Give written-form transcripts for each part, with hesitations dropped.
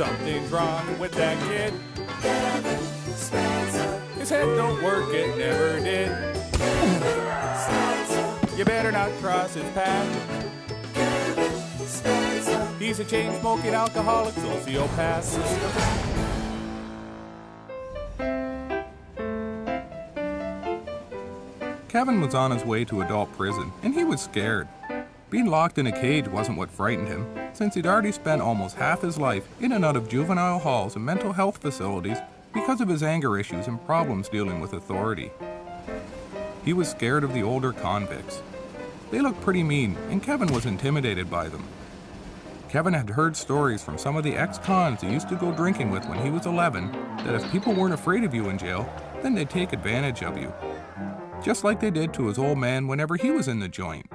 Something's wrong with that kid. Kevin Spencer. His head don't work, it never did. Spencer. You better not cross his path. Kevin Spencer. He's a chain-smoking alcoholic sociopath. Kevin was on his way to adult prison, and he was scared. Being locked in a cage wasn't what frightened him, since he'd already spent almost half his life in and out of juvenile halls and mental health facilities because of his anger issues and problems dealing with authority. He was scared of the older convicts. They looked pretty mean, and Kevin was intimidated by them. Kevin had heard stories from some of the ex-cons he used to go drinking with when he was 11 that if people weren't afraid of you in jail, then they'd take advantage of you. Just like they did to his old man whenever he was in the joint.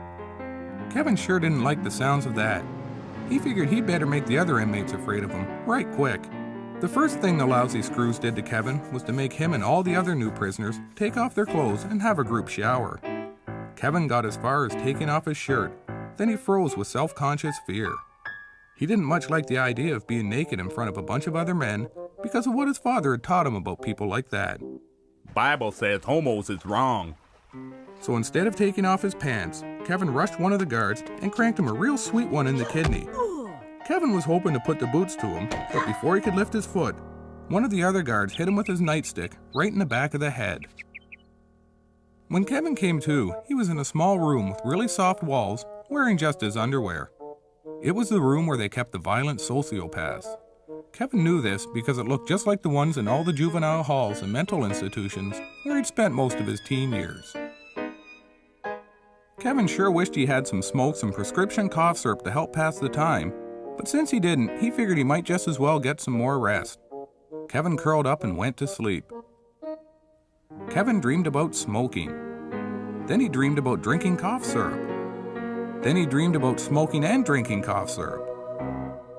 Kevin sure didn't like the sounds of that. He figured he'd better make the other inmates afraid of him, right quick. The first thing the lousy screws did to Kevin was to make him and all the other new prisoners take off their clothes and have a group shower. Kevin got as far as taking off his shirt, then he froze with self-conscious fear. He didn't much like the idea of being naked in front of a bunch of other men because of what his father had taught him about people like that. Bible says homos is wrong. So instead of taking off his pants, Kevin rushed one of the guards and cranked him a real sweet one in the kidney. Kevin was hoping to put the boots to him, but before he could lift his foot, one of the other guards hit him with his nightstick right in the back of the head. When Kevin came to, he was in a small room with really soft walls, wearing just his underwear. It was the room where they kept the violent sociopaths. Kevin knew this because it looked just like the ones in all the juvenile halls and mental institutions where he'd spent most of his teen years. Kevin sure wished he had some smokes and prescription cough syrup to help pass the time, but since he didn't, he figured he might just as well get some more rest. Kevin curled up and went to sleep. Kevin dreamed about smoking. Then he dreamed about drinking cough syrup. Then he dreamed about smoking and drinking cough syrup.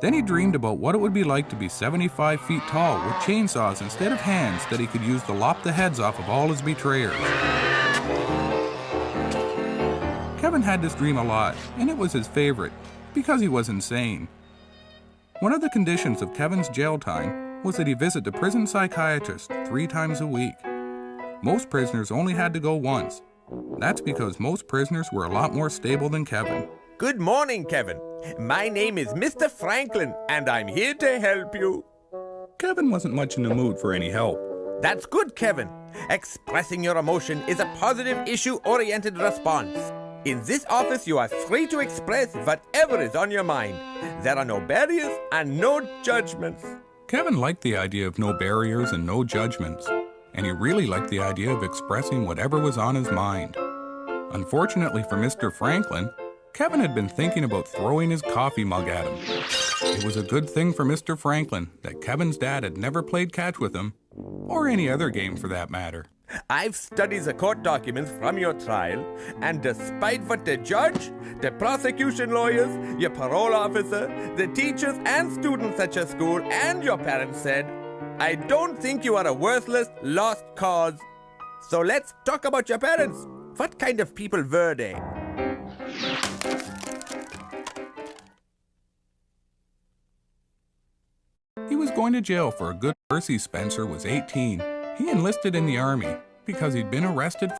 Then he dreamed about what it would be like to be 75 feet tall with chainsaws instead of hands that he could use to lop the heads off of all his betrayers. Kevin had this dream a lot, and it was his favorite, because he was insane. One of the conditions of Kevin's jail time was that he visit the prison psychiatrist 3 times a week. Most prisoners only had to go once. That's because most prisoners were a lot more stable than Kevin. Good morning, Kevin. My name is Mr. Franklin, and I'm here to help you. Kevin wasn't much in the mood for any help. That's good, Kevin. Expressing your emotion is a positive issue-oriented response. In this office, you are free to express whatever is on your mind. There are no barriers and no judgments. Kevin liked the idea of no barriers and no judgments, and he really liked the idea of expressing whatever was on his mind. Unfortunately for Mr. Franklin, Kevin had been thinking about throwing his coffee mug at him. It was a good thing for Mr. Franklin that Kevin's dad had never played catch with him, or any other game for that matter. I've studied the court documents from your trial, and despite what the judge, the prosecution lawyers, your parole officer, the teachers and students at your school, and your parents said, I don't think you are a worthless, lost cause. So let's talk about your parents. What kind of people were they? He was going to jail for a good. Percy Spencer was 18. He enlisted in the army because he'd been arrested